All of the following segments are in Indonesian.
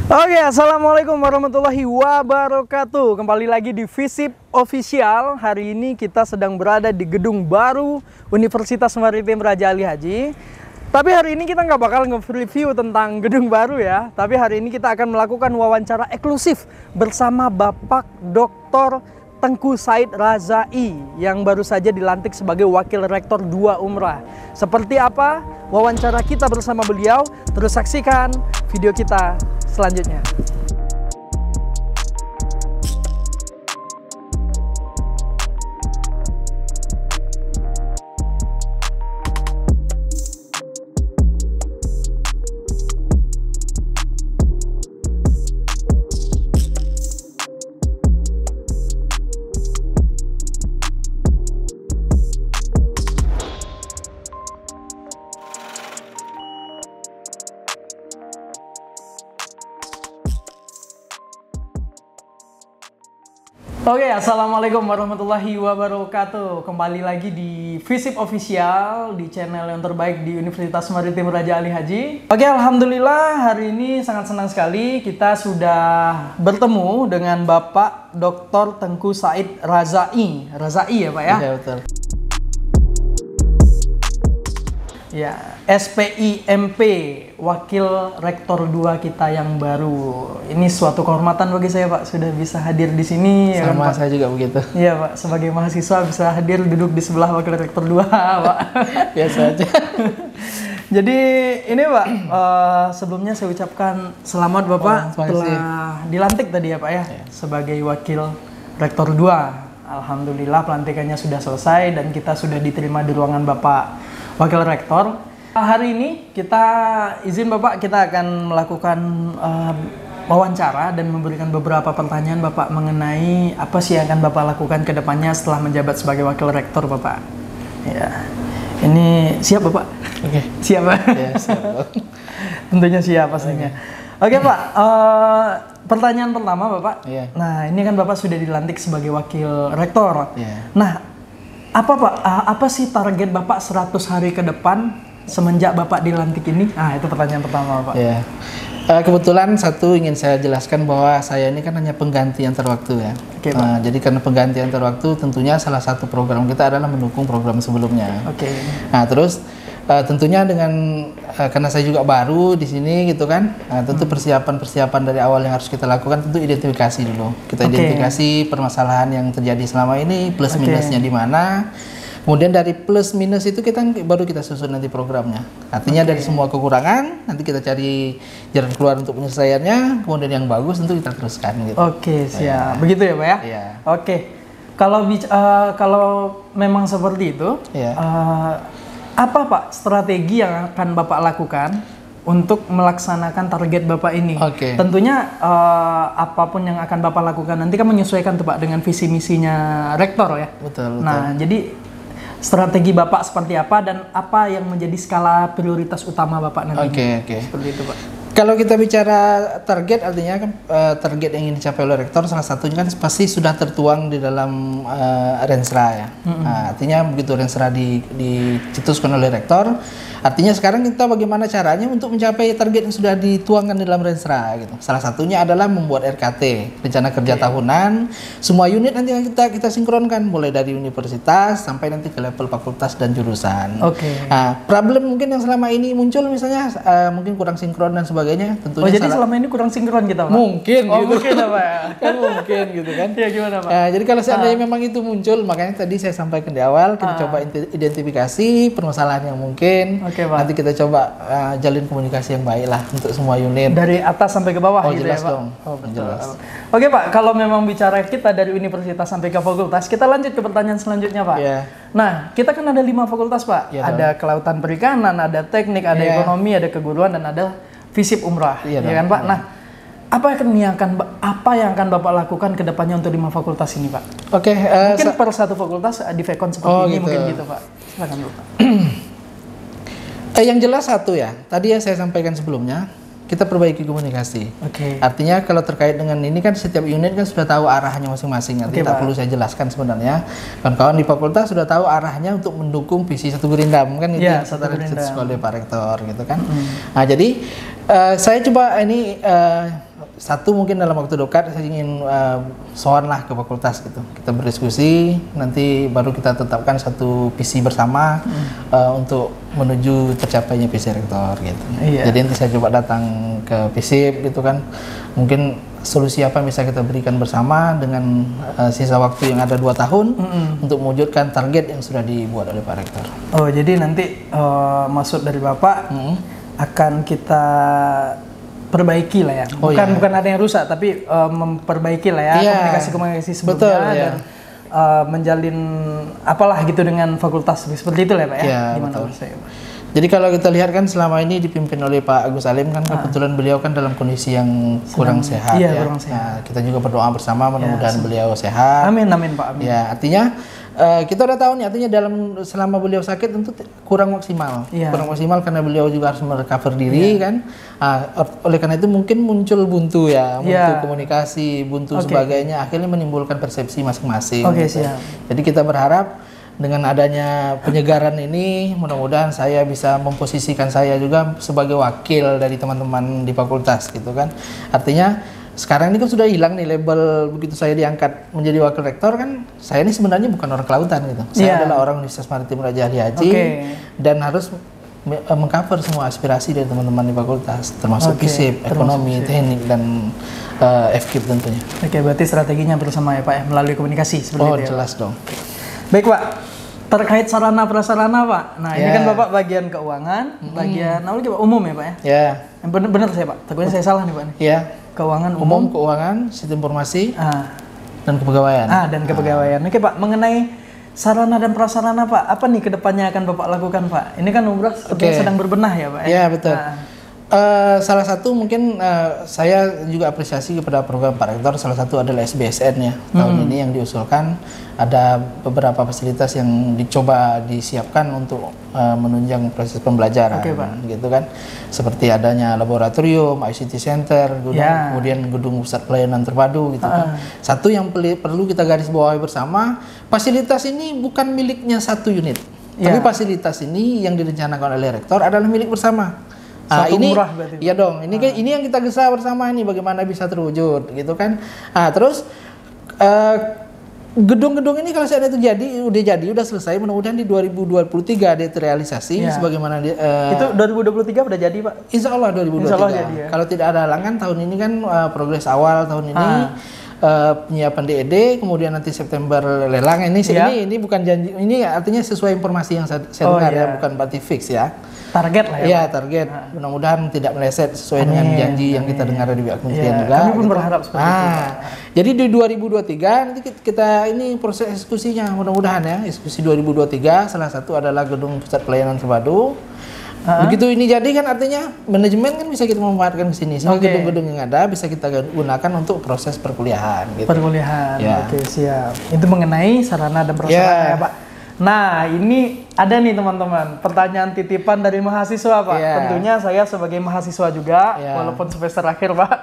Oke, assalamualaikum warahmatullahi wabarakatuh. Kembali lagi di Visip Official. Hari ini kita sedang berada di gedung baru Universitas Maritim Raja Ali Haji. Tapi hari ini kita nggak bakal nge-review tentang gedung baru ya. Tapi hari ini kita akan melakukan wawancara eksklusif bersama Bapak Dr. Tengku Said Razai yang baru saja dilantik sebagai Wakil Rektor 2 Umrah. Seperti apa wawancara kita bersama beliau? Terus saksikan video kita selanjutnya. Oke, assalamualaikum warahmatullahi wabarakatuh. Kembali lagi di Visip Official, di channel yang terbaik di Universitas Maritim Raja Ali Haji. Oke, alhamdulillah hari ini sangat senang sekali kita sudah bertemu dengan Bapak Dr. Tengku Said Razai. Razai ya Pak ya? Iya betul. Ya, SPIMP, Wakil Rektor 2 kita yang baru. Ini suatu kehormatan bagi saya Pak, sudah bisa hadir di sini. Sama ya, saya juga begitu. Iya Pak, sebagai mahasiswa bisa hadir duduk di sebelah Wakil Rektor 2 Pak. Biasa aja. Jadi ini Pak, sebelumnya saya ucapkan selamat Bapak telah dilantik tadi ya Pak ya, sebagai Wakil Rektor 2. Alhamdulillah pelantikannya sudah selesai dan kita sudah diterima di ruangan Bapak Wakil Rektor. Hari ini kita izin Bapak, kita akan melakukan wawancara dan memberikan beberapa pertanyaan Bapak mengenai apa sih yang akan Bapak lakukan ke depannya setelah menjabat sebagai Wakil Rektor Bapak. Ya, ini siap Bapak? Oke. Siap Pak? Ya, siap. Tentunya siap pastinya. Oke Pak, pertanyaan pertama Bapak. Iya. Nah ini kan Bapak sudah dilantik sebagai Wakil Rektor. Iya. Nah apa Pak, apa sih target Bapak 100 hari ke depan semenjak Bapak dilantik ini? Nah itu pertanyaan pertama Pak. Ya. Kebetulan satu ingin saya jelaskan bahwa saya ini kan hanya pengganti antar waktu ya. Oke, Pak. Jadi karena pengganti antar waktu tentunya salah satu program kita adalah mendukung program sebelumnya. Oke. Nah terus tentunya dengan karena saya juga baru di sini gitu kan, tentu persiapan dari awal yang harus kita lakukan tentu identifikasi dulu. Kita identifikasi permasalahan yang terjadi selama ini, plus minusnya di mana. Kemudian dari plus minus itu baru kita susun nanti programnya. Artinya dari semua kekurangan nanti kita cari jalan keluar untuk penyelesaiannya. Kemudian yang bagus tentu kita teruskan gitu. Oke, siap. Begitu ya Pak ya? Iya. Oke. Kalau memang seperti itu, apa Pak strategi yang akan Bapak lakukan untuk melaksanakan target Bapak ini? Oke. Tentunya apapun yang akan Bapak lakukan nanti kan menyesuaikan tuh Pak dengan visi misinya Rektor ya. Betul. Nah, jadi strategi Bapak seperti apa dan apa yang menjadi skala prioritas utama Bapak nanti? Oke. Seperti itu Pak. Kalau kita bicara target, artinya kan target yang ingin dicapai oleh Rektor salah satunya kan pasti sudah tertuang di dalam Rensra ya. Nah, artinya begitu Rensra dicetuskan oleh Rektor, artinya sekarang kita bagaimana caranya untuk mencapai target yang sudah dituangkan di dalam Rensra gitu. Salah satunya adalah membuat RKT, rencana kerja tahunan. Semua unit nanti kita sinkronkan mulai dari universitas sampai nanti ke level fakultas dan jurusan. Nah, problem mungkin yang selama ini muncul misalnya mungkin kurang sinkron dan sebagainya. Tentunya jadi selama ini kurang sinkron kita Pak? Mungkin gitu. Mungkin Pak ya? Kan mungkin gitu kan. Ya gimana Pak? Nah, jadi kalau seandainya memang itu muncul, makanya tadi saya sampaikan di awal kita coba identifikasi permasalahan yang mungkin. Pak. Nanti kita coba jalin komunikasi yang baik lah untuk semua unit. Dari atas sampai ke bawah gitu jelas ya Pak? dong. Jelas. Oke Pak, kalau memang bicara kita dari universitas sampai ke fakultas, kita lanjut ke pertanyaan selanjutnya Pak. Nah, kita kan ada 5 fakultas Pak. Ada kelautan perikanan, ada teknik, ada ekonomi, ada keguruan, dan ada Visip Umrah, ya kan Pak? Nah, apa yang akan Bapak lakukan ke depannya untuk 5 fakultas ini Pak? Mungkin per satu fakultas di Vekon seperti ini mungkin gitu Pak. Silakan Bapak. Yang jelas satu ya, tadi yang saya sampaikan sebelumnya, kita perbaiki komunikasi. Artinya kalau terkait dengan ini kan setiap unit kan sudah tahu arahnya masing-masing. Artinya tak perlu saya jelaskan sebenarnya. Kawan-kawan di fakultas sudah tahu arahnya untuk mendukung visi Satu Gurindam kan itu yang dicetuskan oleh Pak Rektor gitu kan. Nah jadi saya coba ini satu mungkin dalam waktu dekat saya ingin soan lah ke fakultas gitu. Kita berdiskusi, nanti baru kita tetapkan satu visi bersama untuk menuju tercapainya visi rektor gitu. Jadi nanti saya coba datang ke FISIP gitu kan. Mungkin solusi apa yang bisa kita berikan bersama dengan sisa waktu yang ada 2 tahun untuk mewujudkan target yang sudah dibuat oleh Pak Rektor. Oh, jadi nanti maksud dari Bapak akan kita perbaiki lah ya, bukan ada yang rusak, tapi memperbaiki lah ya komunikasi sebelumnya. Betul, dan menjalin apalah gitu dengan fakultas seperti itu lah Pak ya. Gimana betul. Jadi kalau kita lihat kan selama ini dipimpin oleh Pak Agus Salim kan kebetulan beliau kan dalam kondisi yang kurang sehat kurang sehat. Nah, kita juga berdoa bersama mudah-mudahan beliau sehat. Amin Pak. Amin. Ya, artinya kita udah tahu nih, artinya selama beliau sakit tentu kurang maksimal. Kurang maksimal karena beliau juga harus merecover diri kan. Oleh karena itu mungkin muncul buntu komunikasi, buntu sebagainya, akhirnya menimbulkan persepsi masing-masing. Siap. Jadi kita berharap dengan adanya penyegaran ini, mudah-mudahan saya bisa memposisikan saya juga sebagai wakil dari teman-teman di fakultas gitu kan. Artinya sekarang ini kan sudah hilang nih label, begitu saya diangkat menjadi wakil rektor kan, saya ini sebenarnya bukan orang kelautan gitu. Saya adalah orang Universitas Maritim Raja Ali Haji dan harus mengcover semua aspirasi dari teman-teman di fakultas, termasuk FISIP, ekonomi, teknik dan FKIP tentunya. Berarti strateginya bersama ya Pak ya, melalui komunikasi seperti itu ya. Jelas dong. Baik Pak, terkait sarana prasarana Pak. Nah ini kan Bapak bagian keuangan, bagian umum ya Pak ya. Benar saya Pak, takutnya saya salah nih Pak. Keuangan umum, keuangan, sistem informasi, dan kepegawaian. Dan kepegawaian. Oke Pak, mengenai sarana dan prasarana Pak, apa nih kedepannya akan Bapak lakukan Pak? Ini kan umrah sepertinya sedang berbenah ya Pak. Iya betul. Salah satu mungkin saya juga apresiasi kepada program Pak Rektor. Salah satu adalah SBSN ya. Tahun ini yang diusulkan ada beberapa fasilitas yang dicoba disiapkan untuk menunjang proses pembelajaran, gitu kan. Seperti adanya laboratorium, ICT center, kemudian gedung pusat pelayanan terpadu, gitu kan. Satu yang perlu kita garis bawahi bersama, fasilitas ini bukan miliknya satu unit, tapi fasilitas ini yang direncanakan oleh Rektor adalah milik bersama. Ini murah berarti. Iya dong. Ini yang kita gesa bersama nih bagaimana bisa terwujud gitu kan. Terus gedung-gedung ini kalau saya itu udah selesai, mudah-mudahan di 2023 ada terrealisasi sebagaimana itu 2023 udah jadi Pak. Insya Allah 2023. Insya Allah jadi, Kalau tidak ada halangan tahun ini kan progres awal tahun ini. Penyiapan DED, kemudian nanti September lelang. Ini bukan janji, ini artinya sesuai informasi yang saya dengar ya, bukan berarti fix ya. Target lah ya. Iya, target. Mudah-mudahan tidak meleset sesuai dengan janji yang kita dengar dari pihak kementerian juga. Kami pun berharap seperti itu. Jadi di 2023 nanti kita ini proses eksekusinya, mudah-mudahan ya. Eksekusi 2023 salah satu adalah gedung pusat pelayanan terpadu. Begitu ini jadi kan artinya manajemen kan bisa kita memanfaatkan ke sini. Semua gedung-gedung yang ada bisa kita gunakan untuk proses perkuliahan gitu. Perkuliahan. Oke, siap. Itu mengenai sarana dan prasarana ya, Pak. Nah, ini ada nih teman-teman, pertanyaan titipan dari mahasiswa Pak. Tentunya saya sebagai mahasiswa juga, walaupun semester akhir Pak.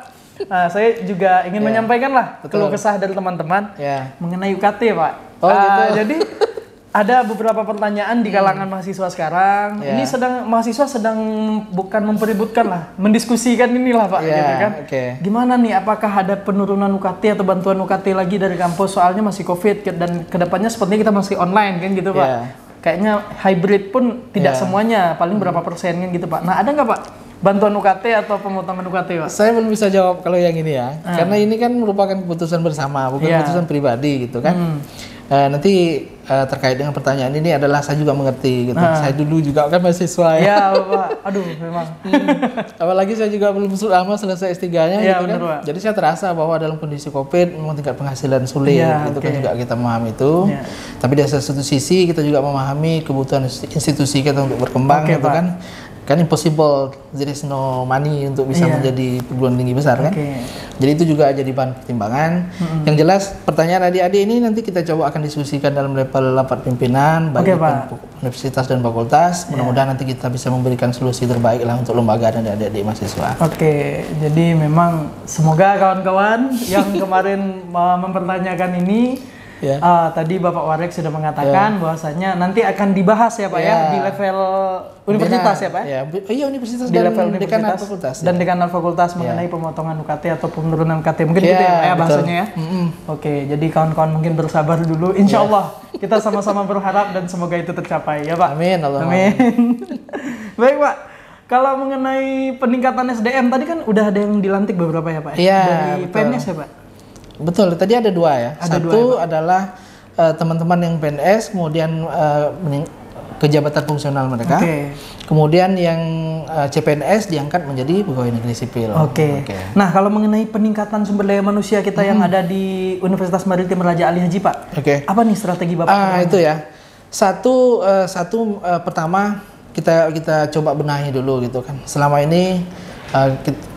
Nah, saya juga ingin menyampaikan lah keluh kesah dari teman-teman mengenai UKT Pak. Jadi ada beberapa pertanyaan di kalangan mahasiswa sekarang. Ini mahasiswa sedang bukan mempeributkan lah, mendiskusikan inilah Pak, gitu kan. Gimana nih, apakah ada penurunan UKT atau bantuan UKT lagi dari kampus? Soalnya masih COVID dan kedepannya sepertinya kita masih online kan gitu Pak. Kayaknya hybrid pun tidak semuanya, paling berapa persen kan gitu Pak. Nah ada nggak Pak bantuan UKT atau pemotongan UKT Pak? Saya belum bisa jawab kalau yang ini ya, karena ini kan merupakan keputusan bersama, bukan keputusan pribadi gitu kan. Nanti terkait dengan pertanyaan ini adalah saya juga mengerti gitu. Saya dulu juga kan mahasiswa ya. Pak. Aduh memang. Apalagi saya juga belum lama selesai S3-nya gitu kan. Pak. Jadi saya terasa bahwa dalam kondisi Covid memang tingkat penghasilan sulit gitu kan, juga kita memahami itu. Tapi dari satu sisi kita juga memahami kebutuhan institusi kita untuk berkembang gitu kan. Kan impossible, there is no money untuk bisa menjadi perguruan tinggi besar kan. Jadi itu juga jadi bahan pertimbangan. Yang jelas pertanyaan adik-adik ini nanti kita coba akan diskusikan dalam level rapat pimpinan bagi universitas dan fakultas. Mudah-mudahan nanti kita bisa memberikan solusi terbaik lah untuk lembaga dan adik-adik mahasiswa. Jadi memang semoga kawan-kawan yang kemarin mempertanyakan ini Ya. Tadi Bapak Warek sudah mengatakan bahwasanya nanti akan dibahas ya Pak ya di level universitas ya Pak. Iya, universitas di dan level dekanat universitas fakultas. Dan dekanat fakultas mengenai pemotongan UKT atau penurunan UKT mungkin gitu ya Pak ya bahasanya ya. Oke, jadi kawan-kawan mungkin bersabar dulu. Insya Allah kita sama-sama berharap dan semoga itu tercapai ya Pak. Amin. Amin. Baik Pak. Kalau mengenai peningkatan SDM tadi kan udah ada yang dilantik beberapa ya Pak? Iya, dari PNS ya Pak? Betul, tadi ada 2 ya. Satu adalah teman-teman yang PNS, kemudian kejabatan fungsional mereka. Kemudian yang CPNS diangkat menjadi pegawai negeri sipil. Nah, kalau mengenai peningkatan sumber daya manusia kita yang ada di Universitas Maritim Raja Ali Haji Pak, apa nih strategi Bapak? Itu ya. Satu pertama kita coba benahi dulu gitu kan. Selama ini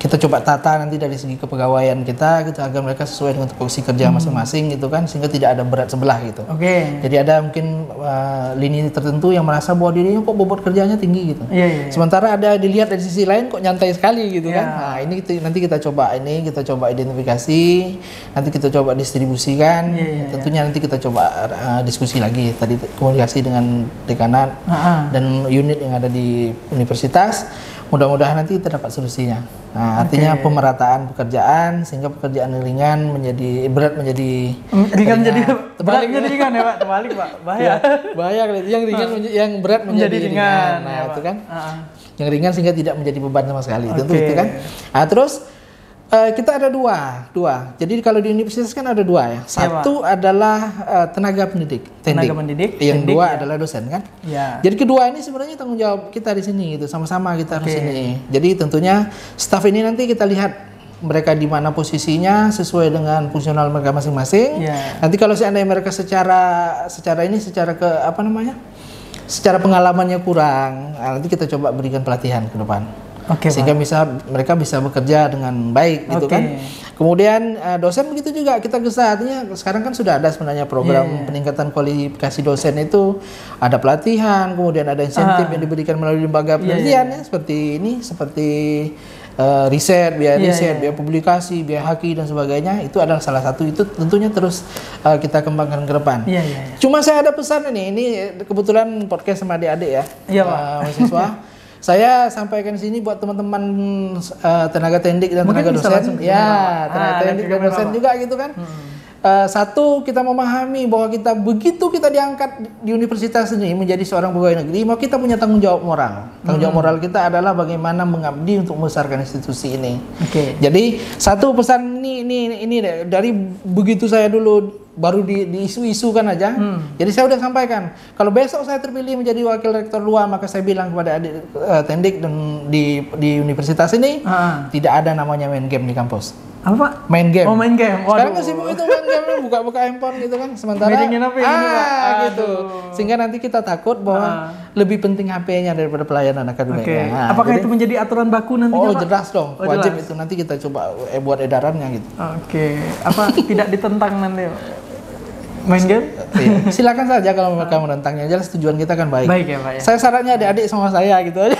kita coba tata nanti dari segi kepegawaian kita agar mereka sesuai dengan tupoksi kerja masing-masing gitu kan, sehingga tidak ada berat sebelah gitu. Jadi ada mungkin lini tertentu yang merasa bahwa dirinya kok bobot kerjanya tinggi gitu. Sementara ada dilihat dari sisi lain kok nyantai sekali gitu kan. Nah, ini nanti kita coba identifikasi, nanti kita coba distribusikan. Tentunya nanti kita coba diskusi lagi tadi komunikasi dengan dekanat dan unit yang ada di universitas. Mudah-mudahan nanti kita dapat solusinya. Nah, artinya pemerataan pekerjaan sehingga pekerjaan yang ringan menjadi berat menjadi ringan, jadi terbalik ringan ya Pak, terbalik Pak, bahaya. Bahaya kalau yang ringan yang berat menjadi ringan. Nah, itu kan. Yang ringan sehingga tidak menjadi beban sama sekali. Tentu itu kan. Nah, terus kita ada dua. Jadi kalau di universitas kan ada 2 ya. Satu adalah tenaga pendidik. Yang kedua adalah dosen kan. Jadi kedua ini sebenarnya tanggung jawab kita di sini gitu. Sama-sama kita harus ini. Jadi tentunya staf ini nanti kita lihat mereka di mana posisinya sesuai dengan fungsional mereka masing-masing. Nanti kalau seandainya mereka secara pengalamannya kurang, nanti kita coba berikan pelatihan ke depan. Sehingga mereka bisa bekerja dengan baik gitu kan. Kemudian dosen begitu juga kita gesa, artinya sekarang kan sudah ada sebenarnya program peningkatan kualifikasi dosen itu, ada pelatihan, kemudian ada insentif yang diberikan melalui lembaga penelitian ya, seperti riset, biaya publikasi, biaya haki dan sebagainya. Itu adalah salah satu, itu tentunya terus kita kembangkan ke depan. Cuma saya ada pesan ini kebetulan podcast sama adik-adik ya, mahasiswa. Saya sampaikan di sini buat teman-teman tenaga tendik dan tenaga dosen. Tenaga tendik dan dosen juga gitu kan. Satu, kita memahami bahwa begitu kita diangkat di universitas ini menjadi seorang pegawai negeri, maka kita punya tanggung jawab moral. Tanggung jawab moral kita adalah bagaimana mengabdi untuk membesarkan institusi ini. Jadi satu pesan ini dari begitu saya dulu baru di isu-isu kan aja. Jadi saya udah sampaikan, kalau besok saya terpilih menjadi wakil rektor 2, maka saya bilang kepada adik tendik dan di universitas ini tidak ada namanya main game di kampus. Apa Pak? Main game. Main game. Sekarang kan sibuk itu main game, buka-buka handphone gitu kan. Sementara gitu. Sehingga nanti kita takut bahwa lebih penting HP-nya daripada pelayanan akademiknya. Apakah itu menjadi aturan baku nantinya Pak? Jelas dong. Wajib itu, nanti kita coba buat edarannya gitu. Apa tidak ditentang nanti main game? Silakan saja kalau mereka menentangnya. Jelas tujuan kita kan baik. Baik ya Pak ya. Saya syaratnya adik-adik sama saya gitu aja.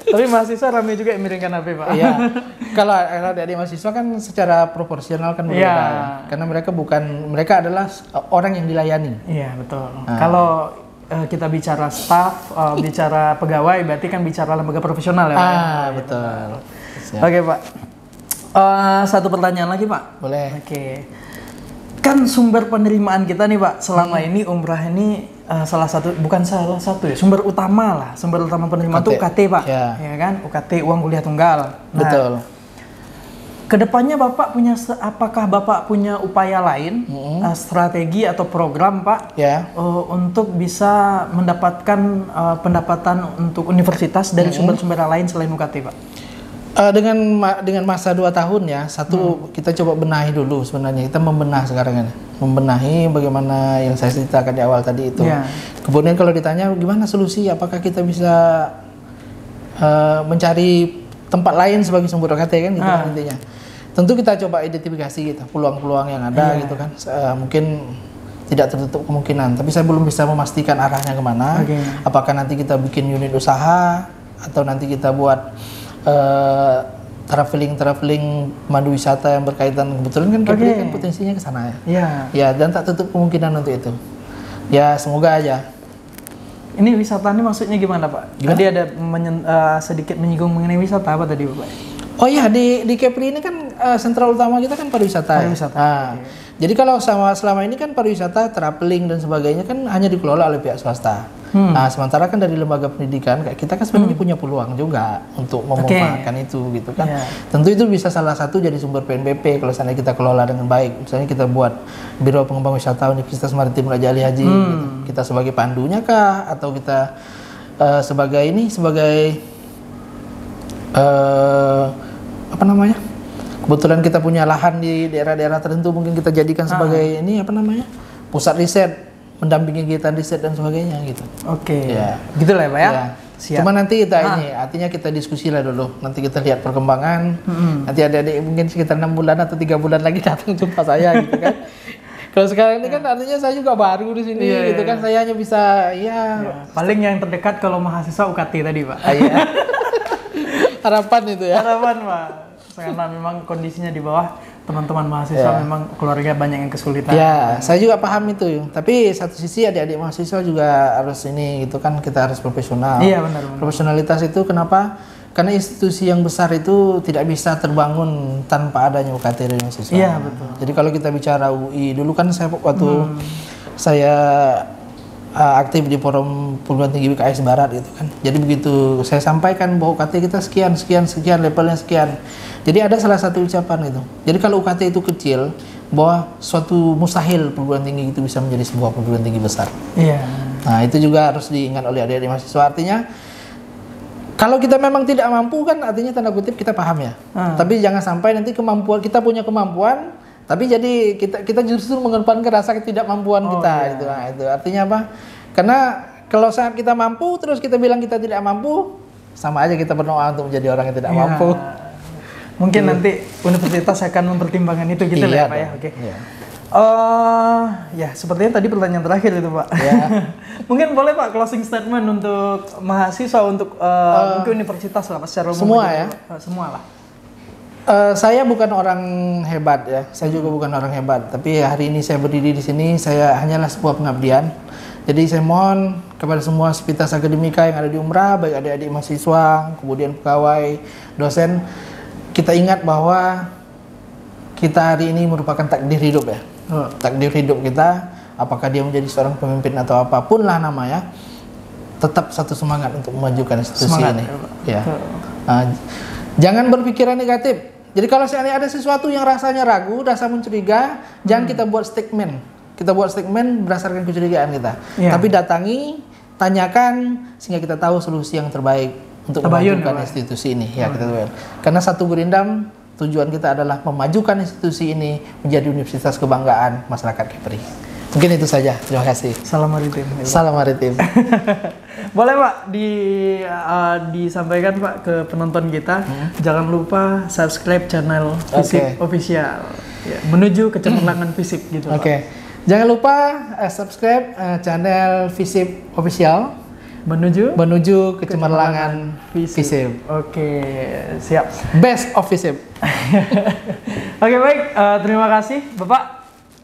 Tapi mahasiswa ramai juga yang miringkan HP Pak. Kalau adik-adik mahasiswa kan secara proporsional kan berbeda ya. Karena mereka adalah orang yang dilayani. Iya betul. Kalau kita bicara staf, bicara pegawai, berarti kan bicara lembaga profesional ya Pak. Betul. Oke Pak. Satu pertanyaan lagi Pak. Boleh. Kan sumber penerimaan kita nih Pak selama ini umrah ini sumber utama penerimaan itu UKT Pak, ya kan, UKT uang kuliah tunggal. Betul. Kedepannya apakah Bapak punya upaya lain, strategi atau program Pak, untuk bisa mendapatkan pendapatan untuk universitas dari sumber-sumber lain selain UKT Pak? Dengan masa 2 tahun ya, kita coba benahi dulu sebenarnya. Kita membenah sekarang ini. Membenahi bagaimana yang saya ceritakan di awal tadi itu. Kemudian kalau ditanya gimana solusi, apakah kita bisa mencari tempat lain sebagai sumber UKT kan gitu kan intinya. Tentu kita coba identifikasi gitu, peluang-peluang yang ada gitu kan. Mungkin tidak tertutup kemungkinan, tapi saya belum bisa memastikan arahnya kemana. Apakah nanti kita bikin unit usaha atau nanti kita buat traveling mandu wisata yang berkaitan, kebetulan kan Kepri kan potensinya ke sana ya. Iya. Ya, dan tak tutup kemungkinan untuk itu. Ya, semoga aja. Ini wisata ini maksudnya gimana Pak? Gimana? Tadi ada sedikit menyinggung mengenai wisata apa tadi Pak? Oh iya, di Kepri ini kan sentral utama kita kan pariwisata. Pariwisata. Ya. Nah, jadi kalau selama ini kan pariwisata, traveling dan sebagainya kan hanya dikelola oleh pihak swasta. Nah, sementara kan dari lembaga pendidikan kayak kita kan sebenarnya punya peluang juga untuk memanfaatkan itu gitu kan. Tentu itu bisa salah satu jadi sumber PNBP kalau seandainya kita kelola dengan baik. Misalnya kita buat Biro Pengembang Wisata Universitas Maritim Raja Ali Haji gitu. Kita sebagai pandunya kah, atau kita sebagai apa namanya? Kebetulan kita punya lahan di daerah-daerah tertentu, mungkin kita jadikan sebagai ini apa namanya? Pusat riset, mendampingi kegiatan riset dan sebagainya gitu. Oke. Ya. Gitu lah ya Pak ya. Ya. Siap. Cuma nanti kita ini, artinya kita diskusi lah dulu. Nanti kita lihat perkembangan. Nanti adik-adik mungkin sekitar 6 bulan atau 3 bulan lagi datang jumpa saya gitu kan. Kalau sekarang ini kan artinya saya juga baru di sini gitu kan. Saya hanya bisa paling yang terdekat kalau mahasiswa UKT tadi Pak. Iya. Harapan itu ya. Harapan Pak. Karena memang kondisinya di bawah, teman-teman mahasiswa memang keluarga banyak yang kesulitan. Ya, saya juga paham itu. Tapi satu sisi adik-adik mahasiswa juga harus ini gitu kan, kita harus profesional. Iya benar. Profesionalitas itu kenapa? Karena institusi yang besar itu tidak bisa terbangun tanpa adanya UKT dari mahasiswa. Iya betul. Jadi kalau kita bicara UI, dulu kan saya waktu saya aktif di forum perguruan tinggi BKS Barat gitu kan. Jadi begitu saya sampaikan bahwa UKT kita sekian, levelnya sekian. Jadi ada salah satu ucapan gitu. Jadi kalau UKT itu kecil, bahwa suatu mustahil perguruan tinggi itu bisa menjadi sebuah perguruan tinggi besar. Iya. Nah itu juga harus diingat oleh adik-adik mahasiswa. Artinya kalau kita memang tidak mampu kan artinya tanda kutip kita paham ya. Tapi jangan sampai nanti kemampuan kita punya kemampuan, tapi jadi kita justru mengedepankan rasa ketidakmampuan kita gitu. Nah, itu artinya apa? Karena kalau saat kita mampu terus kita bilang kita tidak mampu, sama aja kita berdoa untuk menjadi orang yang tidak mampu. Mungkin nanti universitas akan mempertimbangkan itu gitu lah ya Pak ya. Oke. Ya sepertinya tadi pertanyaan terakhir itu Pak. Mungkin boleh Pak closing statement untuk mahasiswa untuk mungkin universitas lah Pak secara umum. Semua ya. Semua lah. Saya bukan orang hebat ya, saya juga bukan orang hebat. Tapi hari ini saya berdiri di sini, saya hanyalah sebuah pengabdian. Jadi saya mohon kepada semua sivitas akademika yang ada di Umrah, baik adik-adik mahasiswa, kemudian pegawai, dosen, kita ingat bahwa kita hari ini merupakan takdir hidup ya. Takdir hidup kita, apakah dia menjadi seorang pemimpin atau apapun lah namanya, tetap satu semangat untuk memajukan institusi ini. Ya. Jangan berpikiran negatif. Jadi kalau seandainya ada sesuatu yang rasanya ragu, rasa mencuriga, jangan kita buat statement. Kita buat statement berdasarkan kecurigaan kita. Tapi datangi, tanyakan, sehingga kita tahu solusi yang terbaik untuk memajukan institusi ini. Ya, kita tahu. Karena satu Gurindam, tujuan kita adalah memajukan institusi ini menjadi universitas kebanggaan masyarakat Kepri. Mungkin itu saja. Terima kasih. Salam maritim. Salam maritim. Boleh Pak disampaikan Pak ke penonton kita. Jangan lupa subscribe channel Fisip Official. Ya, menuju kecemerlangan fisip gitu. Jangan lupa subscribe channel Fisip Official. Menuju kecemerlangan fisip. Siap. Best of fisip. Baik. Terima kasih Bapak.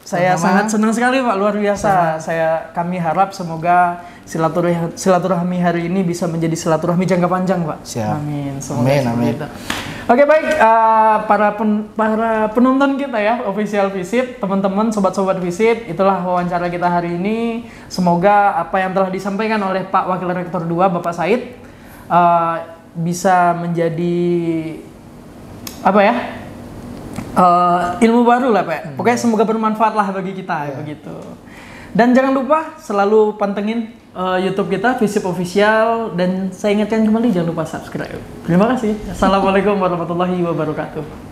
Saya sangat senang sekali Pak, luar biasa. Kami harap semoga silaturahmi hari ini bisa menjadi silaturahmi jangka panjang Pak. Siap. Amin. Amin. Baik, para penonton kita ya, official Fisip, teman-teman, sobat-sobat Fisip, itulah wawancara kita hari ini. Semoga apa yang telah disampaikan oleh Pak Wakil Rektor 2 Bapak Said bisa menjadi ilmu baru lah Pak. Pokoknya semoga bermanfaat lah bagi kita begitu. Dan jangan lupa selalu pantengin YouTube kita Fisip Official, dan saya ingatkan kembali jangan lupa subscribe. Terima kasih. Assalamualaikum warahmatullahi wabarakatuh.